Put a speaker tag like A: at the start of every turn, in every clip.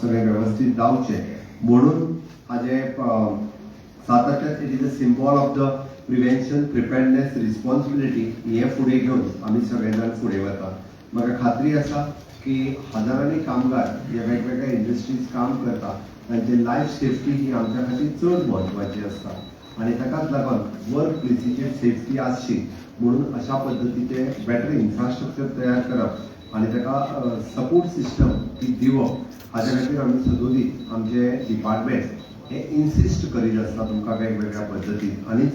A: सगळे व्यवस्थित जावचे म्हणून हाजे सातत्यान it is a symbol of the prevention preparedness responsibility हे फुडें घेवन आमी सगळे जाण फुडें वता. म्हाका खात्री आसा की हजारांनी कामगार जे वेगवेगळ्या इंडस्ट्रीज काम करता तांची लायफ सेफ्टी ही आमच्या खातीर चड म्हत्वाची आसता आणि ताकाच लागून वर्क प्लेसीचेर सेफ्टी आसची म्हणून अशा पद्दतीचे बेटर इन्फ्रास्ट्रक्चर तयार करप आणि ताका सपोर्ट सिस्टम ही दिवप हाच्या खातीर आमी सदोदीत आमचे डिपार्टमेंट हे इन्सिस्ट करीत आसता तुमकां वेगवेगळ्या पद्दतीन आणि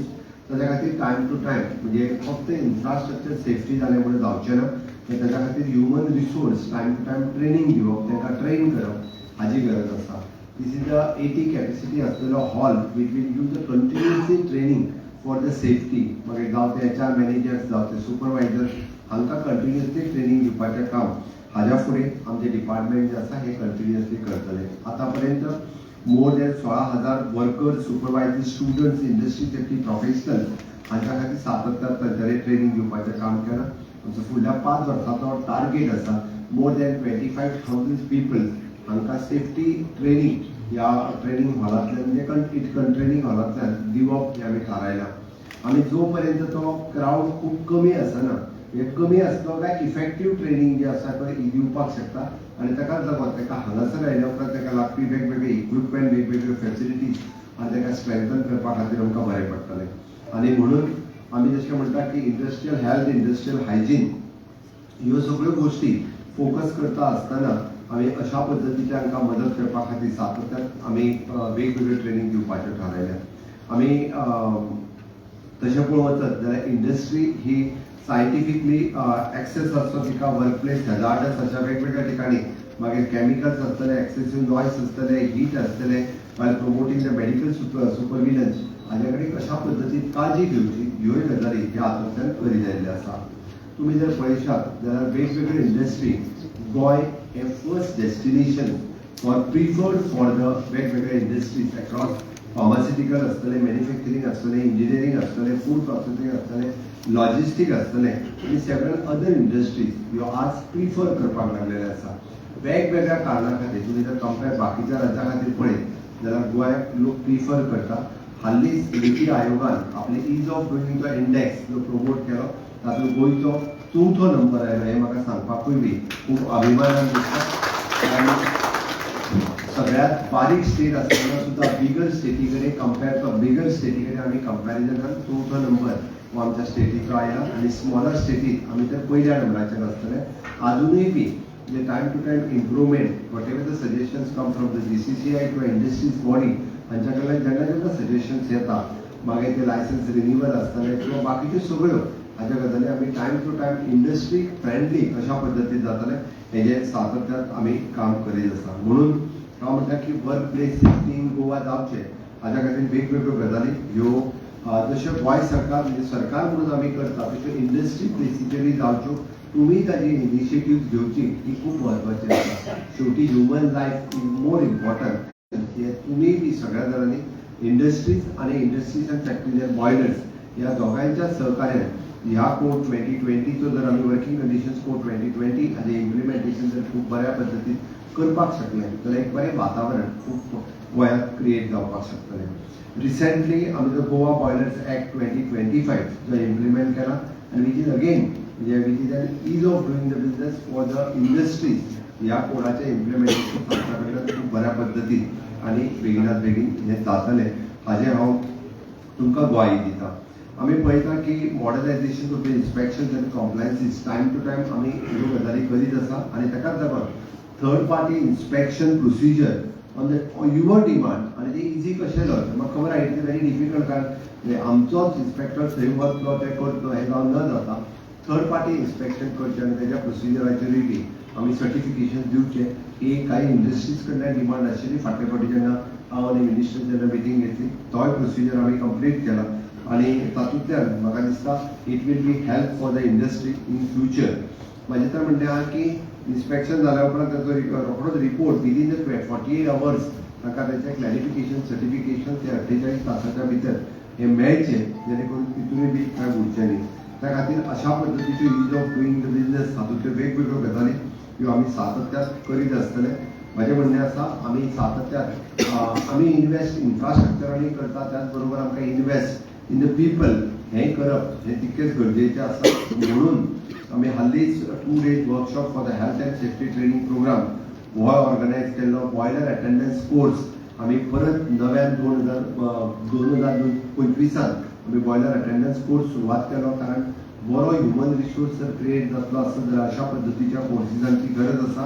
A: ताच्या खातीर टायम टू टायम म्हणजे फक्त इन्फ्रास्ट्रक्चर सेफ्टी जालें म्हणून जावचें ना ताच्या खातीर human resource time to time training दिवप तांकां ट्रेन करप हाची गरज आसा. दिस इज अ 80 कॅपॅसिटी आसलेलो hall which will use a continuously training for the safety मागीर जावं ते HR मॅनेजर्स जावं ते सुपरवायझर हांकां कंटिन्युअसली ट्रेनिंग दिवपाचें काम हाज्या फुडें आमचे डिपार्टमेंट जे आसा हे कंटिन्युअसली करतले. आतां पर्यंत more than 16,000 workers supervisors students industry safety professionals हांच्या खातीर सातत्यान तांच्यानी ट्रेनिंग दिवपाचें काम केलां. आमचो फुडल्या 5 वर्सांचो टार्गेट आसा मोर दॅन 25,000 पीपल हांकां सेफ्टी ट्रेनिंग ह्या ट्रेनिंग हॉलांतल्यान म्हणजे ट्रेनिंग हॉलांतल्यान दिवप हें आमी थारायलां. आनी जो पर्यंत तो क्रावड खूब कमी आसना हे कमी आसलो काय इफेक्टीव ट्रेनिंग जे आसा तो दिवपाक शकता आनी ताकाच लागून ताका हांगासर आयल्या उपरांत ताका लागपी वेगवेगळे इक्विपमेंट वेगवेगळ्यो फॅसिलिटीज आनी ताका स्ट्रेंथन करपा खातीर आमकां बरें पडटलें. आनी म्हणून आमी जशें म्हणटा की इंडस्ट्रियल हेल्थ इंडस्ट्रियल हायजीन ह्यो सगळ्यो गोश्टी फोकस करता आसतना आमी अशा पद्दतीचे हांकां मदत करपा खातीर सातत्यान आमी वेगवेगळ्यो ट्रेनिंग दिवपाच्यो थारायल्या. आमी तशें पळोवंक वचत जाल्यार इंडस्ट्री ही सायंटिफिकली एक्सेस आसतो तिका वर्क प्लेस हॅजार्डस अशा वेगवेगळ्या ठिकाणी मागीर कॅमिकल्स आसतले एक्सेसिव्ह नॉयस आसतले हीट आसतले वायल प्रोमोटींग द मेडिकल सुपरविलन्स हाजे कडेन कशा पद्दतीन काळजी घेवची ह्योय गजाली ह्या हातूंतल्यान करीत आयिल्ले आसा. तुमी जर पळयशात जाल्यार वेगवेगळ्यो इंडस्ट्री गोंय हे first destination for preferred for the वेगवेगळ्या इंडस्ट्रीज अक्रॉस फार्मास्युटिकल आसतले मॅन्युफॅक्चरींग आसतले इंजिनियरींग आसतले फूड प्रोसेसिंग आसतले लॉजिस्टीक आसतले आनी सेवरल अदर इंडस्ट्रीज ह्यो आज प्रिफर करपाक लागलेले आसा. वेगवेगळ्या कारणां खातीर तुमी जर कंपेर बाकीच्या राज्यां खातीर पळयत जाल्यार गोंयाक लोक प्रिफर करता. हालींच नीती आयोगान आपले इज ऑफ डुईंग इंडेक्स जो प्रमोट केलो तातूंत गोंयचो 4थो नंबर आयलो हें म्हाका सांगपाकूय बी खूब अभिमानान दिसता. आनी सगळ्यात बारीक स्टेट आसतना सुद्दां बिगर स्टेटी कडेन कंपेर तो बिगर स्टेटी कडेन आमी कंपॅरिजनान 4थो नंबर हो आमच्या स्टेटीचो आयला आनी स्मॉलर स्टेटीत आमी तर पयल्या नंबराचेर आसतले. अजुनूय बी म्हणजे time to time improvement what ever the suggestions come from the GCCI किंवा इंडस्ट्रीज बॉडी हांच्या कडल्यान जेन्ना जेन्ना सजेशन्स येता मागीर ते लायसन्स रिन्युवल आसतले किंवा बाकीच्यो सगळ्यो हाज्या गजाली आमी time to time industry friendly अशा पद्दतीन जातले हेजे सातत्यान आमी काम करीत आसा. म्हणून हांव म्हणटा की work place safety in Goa जावचें हाज्या खातीर वेगवेगळ्यो गजाली ह्यो जश्यो गोंय सरकार म्हणजे सरकार म्हणून आमी करता तश्यो इंडस्ट्री प्लेसीचेरूय जावच्यो. तुमी ताजी इनिशिएटिव्ह घेवची ही खूब म्हत्वाची आसा. शेवटी human life is more important हे तुमी बी सगळ्या जाणांनी इंडस्ट्रीज आनी इंडस्ट्रीज अँड फॅक्टरीज बॉयलर्स ह्या दोगांयच्या सहकार्यान ह्या कोड 2020चो जर आमी वर्किंग कंडिशन्स कोड 2020 हाजें इम्प्लिमेंटेशन जर खूब बऱ्या पद्दतीन करपाक शकले जाल्यार एक बरें वातावरण खूब गोंयांत क्रिएट जावपाक शकतलें. रिसेंटली आमी जो गोवा बॉयलर्स एक्ट 2025 जो इम्प्लिमेंट केला आनी वीच इज अगेन म्हणजे which is an is of doing the business for the industries ह्या कोडाचें इम्प्लिमेंटेशन आमच्या कडल्यान खूब बऱ्या पद्दतीन आनी बेगिनात बेगीन हें जातलें हाजें हांव तुमकां ग्वाही दिता. आमी पळयता की मॉडर्नायझेशन ऑफ द इन्स्पेक्शन आनी कॉम्प्लायन्सीस टायम टू टायम आमी ह्यो गजाली करीत आसा आनी ताकाच लागून third party inspection procedure on the your demand आनी ते इजी कशें जाता म्हाका खबर आसा इट इज व्हेरी डिफिकल्ट कारण आमचोच इन्स्पेक्टर थंय वतलो ते करतलो हें जावन न जाता. थर्ड पार्टी इन्स्पेक्शन करचें आनी तेज्या प्रोसिजराचेरूय बी आमी सर्टिफिकेशन दिवचें ही कांय इंडस्ट्रीज कडल्यान डिमांड आशिल्ली. फाटले फावटी जेन्ना हांव आनी मिनिस्टर जेन्ना मिटींग घेतली तोय प्रोसिजर आमी कंप्लीट केला आनी तातूंतल्यान म्हाका दिसता it will be help for the industry in future. म्हाजें तर म्हणणें आहा की इन्स्पेक्शन जाल्या उपरांत ताचो रोखडोच रिपोर्ट विदीन द 48 hours ताका तेचें क्लॅरिफिकेशन सर्टिफिकेशन ते 48 तासाच्या भितर हें मेळचें जेणे करून तितूनय बी कांय उरचें न्ही. त्या खातीर अशा पद्दतीच्यो ease of doing the business हातूंतल्यो वेगवेगळ्यो गजाली ह्यो आमी सातत्यान करीत आसतले. माझे म्हणणे आसा आमी सातत्यान आमी इन्वेस्ट इन्फ्रास्ट्रक्चरांनी करता, त्याच बरोबर आमकां इन्वेस्ट इन द पीपल हें करप हें तितकेंच गरजेचें आसा. म्हणून आमी हालींच 2 days workshop for the health and safety training program हो ऑर्गनायज केल्लो. बॉयलर अटेंडन्स कोर्स आमी परत नव्यान 2025 आमी बॉयलर अटेंडन्स कोर्स सुरवात केलो, कारण बरो ह्युमन रिसोर्स जर क्रिएट जातलो आसत जाल्यार अशा पद्दतीच्या कोर्सिसांची गरज आसा.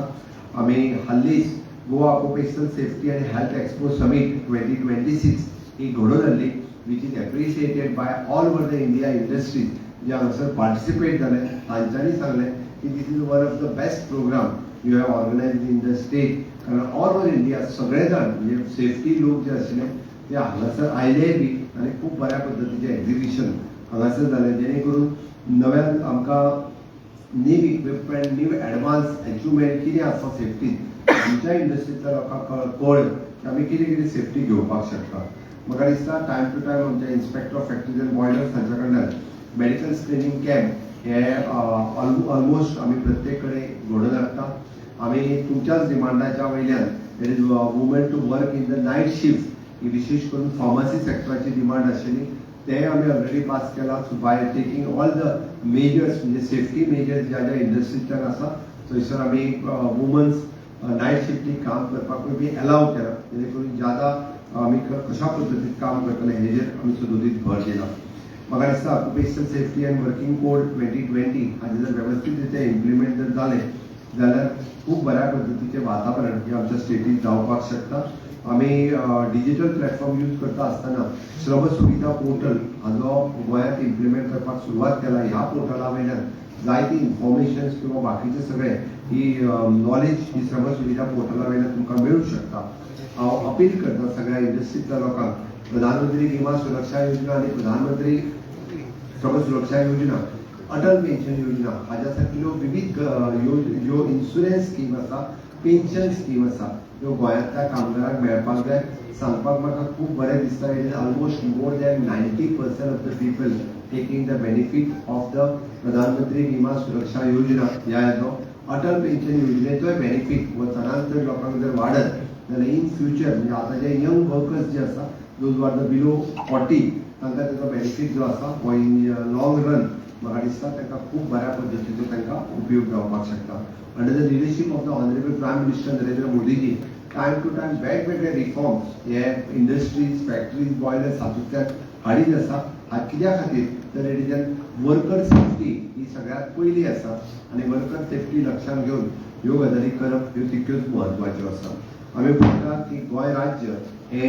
A: आमी हालींच Goa occupational safety end health expo summit 2026 ही घडोवन हाडली, which is appreciated by all over the India industries जे हांगासर पार्टिसिपेट जाले. तांच्यांनी सांगलें की this is one of the best programme you have organised in the state, कारण ऑल ओव्हर इंडिया सगळे जाण म्हणजे सेफ्टी लोक जे आशिल्ले ते हांगासर आयले बी आनी खूब बऱ्या पद्दतीचें एक्झिबिशन हांगासर जालें, जेणे करून नव्यान आमकां नीव इक्विपमेंट नीव एडवान्स अचिवमेंट कितें आसा सेफ्टीन आमच्या इंडस्ट्रींतल्या लोकांक कळ्ळें की आमी कितें कितें सेफ्टी घेवपाक शकता. म्हाका दिसता टायम टू टायम आमचे inspector of factories and boilers हांच्या कडल्यान मेडिकल स्क्रिनींग कॅम्प हे ऑलमोस्ट आमी प्रत्येक कडेन घडोवन हाडटा. आमी तुमच्याच डिमांडाच्या वयल्यान there is woman to work in the night shift ही विशेष करून फार्मसी सेक्टराची डिमांड आशिल्ली, ते आमी ऑलरेडी पास केला. So by taking all the measures म्हणजे सेफ्टी मेजर्स ज्या ज्या इंडस्ट्रींतल्यान आसा थंयसर आमी वुमन्स नायट शिफ्टीक काम करपाकूय बी अलाव केला, जेणे करून ज्यादा आमी कशा पद्दतीन काम करतले हेजेर आमी सदोदीत भर दिला. म्हाका दिसता occupational safety end working code 2020 हाजे जर वेवस्थीत रित्या इम्प्लिमेंट जर जालें जाल्यार खूब बऱ्या पद्दतीचें वातावरण हे आमच्या स्टेटींत जावपाक शकता. आमी डिजिटल प्लॅटफॉर्म यूज करता आसतना श्रम सुविधा पोर्टल हाजो गोंयांत इम्प्लिमेंट करपाक सुरवात केला. ह्या पोर्टला वयल्यान जायती इन्फॉर्मेशन्स किंवा बाकीचे सगळे ही नॉलेज ही श्रम सुविधा पोर्टला वयल्यान तुमकां मेळूंक शकता. हांव अपील करता सगळ्या इंडस्ट्रींतल्या लोकांक प्रधानमंत्री विमा सुरक्षा योजना आनी प्रधानमंत्री श्रम सुरक्षा योजना, अटल पेन्शन योजना हाज्या सारकिल्यो विविध ज्यो इन्शुरन्स स्कीम आसा, पेन्शन स्कीम आसा ह्यो गोंयांतल्या कामगारांक मेळपाक जाय. सांगपाक म्हाका खूब बरें दिसता, it is almost more than 90% of the people taking the benefit of the प्रधानमंत्री विमा सुरक्षा योजना ह्या हेजो. अटल पेन्शन योजनेचोय बेनिफीट हो चडांत चड लोकांक जर वाडत जाल्यार इन फ्युचर म्हणजे आतां जे यंग वर्कर्स जे आसा दोज आर द बिलो 40 तांकां तेजो बेनिफीट जो आसा हो इन लॉंग रन म्हाका दिसता तांकां खूब बऱ्या पद्दतीचो तांकां उपयोग जावपाक शकता. Under the leadership of the honourable prime minister Narendra Modiji time to time वेगवेगळे रिफॉर्म्स हे इंडस्ट्रीज फॅक्टरीज बॉयलर्स हातूंतल्यान हाडीत आसा. कित्या खातीर तर इट इज वर्कर सेफ्टी ही सगळ्यात पयली आसा आनी वर्कर सेफ्टी लक्षांत घेवन ह्यो गजाली करप ह्यो तितक्योच म्हत्वाच्यो आसा. आमी पळयता की गोंय राज्य हे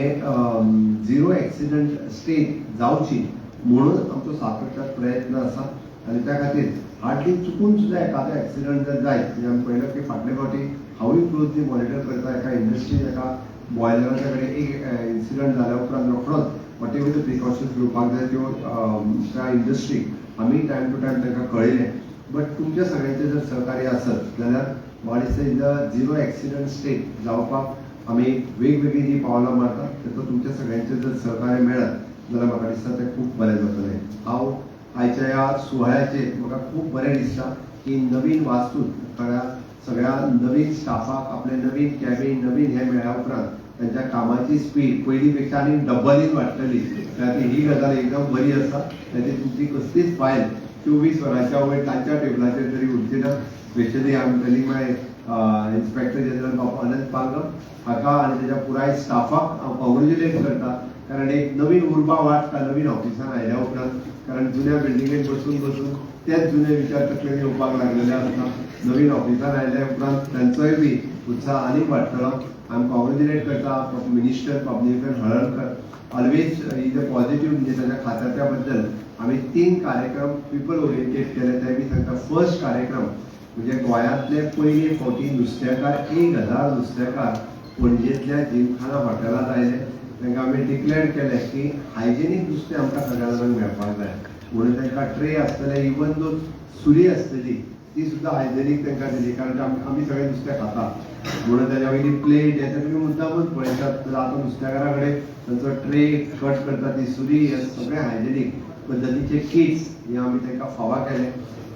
A: झिरो एक्सिडंट स्टेट जावची म्हणून आमचो सातत्यान प्रयत्न आसा आनी त्या खातीर हार्डली चुकून सुद्दां एखादो एक्सिडंट जर जायत म्हणजे आमी पळयलो की फाटले फावटी हांवूय क्लोजली मॉनिटर करता एका इंडस्ट्रीन एका बॉयलराच्या कडेन एक इन्सिडंट जाल्या उपरांत रोखडोच वॉट एवर द प्रिकॉशन्स घेवपाक जाय त्यो त्या इंडस्ट्रीक आमी टायम टू टायम तांकां कळयलें. बट तुमच्या सगळ्यांचें जर सहकार्य आसत जाल्यार म्हाका दिसता in the zero accident state जावपाक आमी वेगवेगळी जी पावलां मारतात ताचो तुमच्या सगळ्यांचें जर सहकार्य मेळत जाल्यार म्हाका दिसता तें खूब बरें जातलें. हांव आयच्या ह्या सुवाळ्याचेर म्हाका खूब बरें दिसता की नवीन वास्तूंत सगळ्या नवीन स्टाफाक आपले नवीन कॅबीन नवीन हे मेळ्ळ्या उपरांत त्यांच्या कामाची स्पीड पयलीं पेक्षा आनी डब्बलीन वाडटली. ही गजाल एकदम बरी आसा. तुमची कसलीच फायल 24 वरांच्या वयर तांच्या टेबलाचेर तरी उरची ना. Specially I am telling my inspector general of Anant Pangam हाका आनी तेच्या पुराय स्टाफाक हांव कॉंग्रेच्युलेट करता, कारण एक नवीन उर्बा वाडटा नवीन ऑफिसान आयल्या उपरांत. कारण जुन्या बिल्डिंगेन बसून तेच जुने विचार तकलेन येवपाक लागलेले आसता. नवीन ऑफिसान आयल्या उपरांत तांचोय बी उत्साह आनीक वाडटलो. आय एम कॉंग्रेच्युलेट करता minister Pabnikar Halarnkar always is a positive म्हणजे त्याच्या खात्याच्या बद्दल आम्ही 3 कार्यक्रम पीपल ओरिएंटेड केले. ते मी सांगता फर्स्ट कार्यक्रम म्हणजे गोंयांतले पयले फावटी नुस्तेकार 1000 नुस्तेकार पणजेंतल्या जिमखाना हॉटेलांत आयले. तांकां आमी डिक्लेअर केलें की हायजेनीक नुस्तें आमकां सगळ्या जाणांक मेळपाक जाय म्हणून तांकां ट्रे आसतले इवन दो सुरी आसतली ती सुद्दां हायजेनीक तांकां दिली, कारण आमी सगळें नुस्तें खाता म्हणून ताच्या वयली प्लेट हे तुमी मुद्दामूच पळयतात. आतां नुस्तेकारा कडेन तांचो ट्रे कट करता ती सुरी हे सगळें हायजेनीक पद्धतीचे किट्स हे आमी तांकां फावा केले.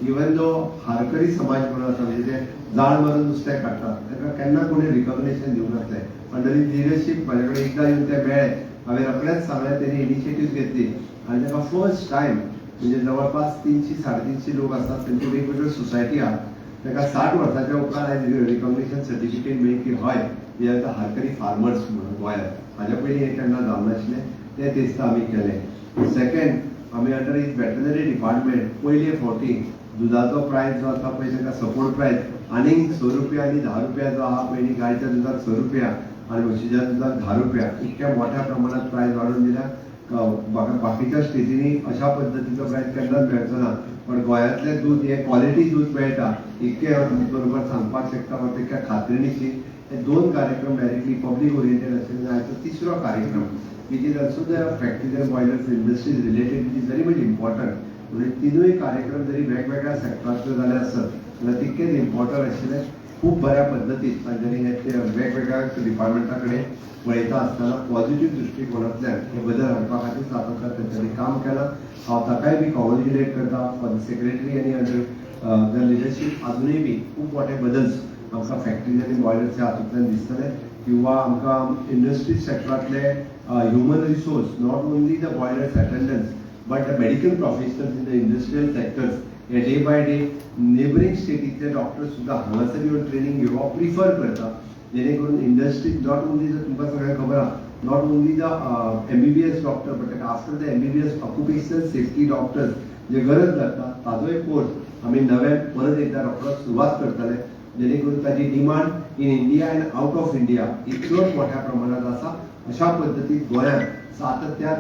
A: इवन दो हारकरी समाज म्हणून आसा म्हणजे ते जाळ मारून नुस्तें काडटात ताका केन्ना कोणी रिकॉग्निशन दिवंक नासलें. अंडर लिडरशीप म्हाजे कडेन एकदां येवन ते मेळ्ळे. हांवें रोखडेंच सांगलें तेणी इनिशिएटीव घेतली आनी ताका फर्स्ट टायम म्हणजे जवळपास 300-350 लोक आसात तांच्यो वेगवेगळ्यो सोसायटी आहात. ताका 60 वर्सांच्या उपरांत आयज रिकॉग्निशन सर्टिफिकेट मेळ्ळी की हय हे आतां हारकरी फार्मर्स म्हणून गोंयांत. हाज्या पयलीं हें केन्ना जावं नाशिल्लें. ते दिसता आमी केलें. सेकंड आमी अंडर इज वेटनरी डिपार्टमेंट पयले फावटी दुधाचो प्रायस जो आसा पळय ताका सपोर्ट प्रायस आनीक ₹6 आनी ₹10 जो आहा पयलीं गायच्या दुधाक ₹6 आनी म्हशीच्या दुधाक ₹10 इतक्या मोठ्या प्रमाणात प्रायस वाडोवन दिल्या. बाकीच्या स्टेटींनी अशा पद्धतीचो प्रायस केन्नाच मेळचो ना. पण गोंयांतलें दूद हें क्वॉलिटी दूद मेळटा इतके बरोबर सांगपाक शकता. म्हाका तितक्या खात्रीनिशी हे 2 कार्यक्रम डायरेक्टली पब्लीक ओरिएंटेड आशिल्ले. आयचो 3रो कार्यक्रम which is also the factories and boilers industries related, which is very much important. म्हणजे तिनूय कार्यक्रम जरी वेगवेगळ्या सेक्टरांतले जाले आसत जाल्यार तितकेच इम्पॉर्टंट आशिल्ले. खूब बऱ्या पद्दतीन तांच्यांनी हे वेगवेगळ्या डिपार्टमेंटा कडेन पळयता आसतना पॉझिटिव्ह दृश्टिकोनांतल्यान हे बदल हाडपा खातीर सातत्यान तांच्यांनी काम केलां. हांव ताकाय बी कॉंग्रॅच्युलेट करता फॉर द सेक्रेटरी आनी अंडर द लिडरशीप. अजुनूय बी खूब मोठे बदल्स आमकां फॅक्टरीज आनी बॉयलर्सच्या हातूंतल्यान दिसतले किंवा आमकां इंडस्ट्रीज सेक्टरांतले human resource not only the boilers attendance but the medical professionals in the industrial sectors हे डे बाय डे नेबरिंग स्टेटींतले डॉक्टर्स सुद्दां हांगासर येवन ट्रेनिंग घेवप प्रिफर करता. जेणे करून इंडस्ट्रीज नॉट ओनली द तुमकां सगळ्यांक खबर आहा not only the MBBS doctor but after the MBBS occupational safety doctors जे गरज लागता ताजोय कोर्स आमी नव्यान परत एकदा रोखडोच सुरवात करतले. जेणे करून ताची demand in India end out of India इतलोच मोठ्या प्रमाणात आसा. अशा पद्दतीन गोंयांत सातत्यान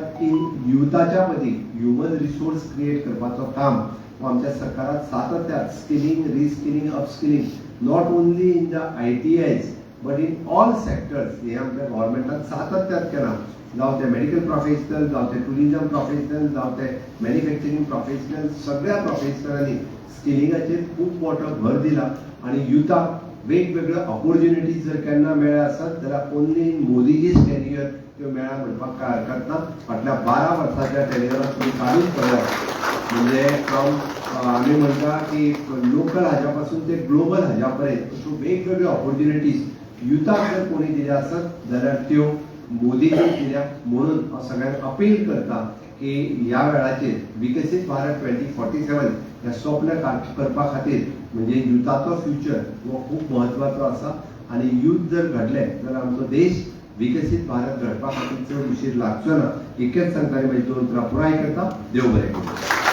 A: युथाच्या मदीं ह्युमन रिसोर्स क्रिएट करपाचो काम आमच्या सरकारान सातत्यान skilling reskilling upskilling not only in the ITIs but in all sectors हे आमच्या गव्हर्मेंटान सातत्यान केलां. जावं ते मेडिकल प्रोफेशनल जावं ते टुरिजम प्रोफेशनल जावं ते मॅन्युफॅक्चरींग प्रोफेशनल सगळ्या प्रोफेशनलांनी स्किलिंगाचेर खूब मोठो भर दिला आनी युथाक वेगवेगळ्यो ऑपॉर्च्युनिटीज जर केन्ना मेळ्ळ्या आसत जाल्यार ओन्ली मोदीजीच टेन्युअर त्यो मेळ्ळ्या म्हणपाक कांय हरकत ना. फाटल्या 12 वर्साच्या टेन्युअराक तुमी काडून पळयात म्हणजे फ्रॉम आमी म्हणटा की लोकल हाज्या पासून ते ग्लोबल हाज्या पर्यंत अश्यो वेगवेगळ्यो ऑपॉर्च्युनिटीज युथाक जर कोणी दिल्या आसत जाल्यार त्यो मोदीजीन दिल्या. म्हणून हांव सगळ्यांक अपील करता की ह्या वेळाचेर विकसीत भारत 2047 हें स्वप्न करपा खातीर म्हणजे युथाचो फ्युचर हो खूब म्हत्वाचो आसा आनी युथ जर घडलें जाल्यार आमचो देश विकसीत भारत घडपा खातीर चड उशीर लागचो ना. इतकेंच सांगता आनी म्हजी 2 उतरां पुराय करता. देव बरें करूं.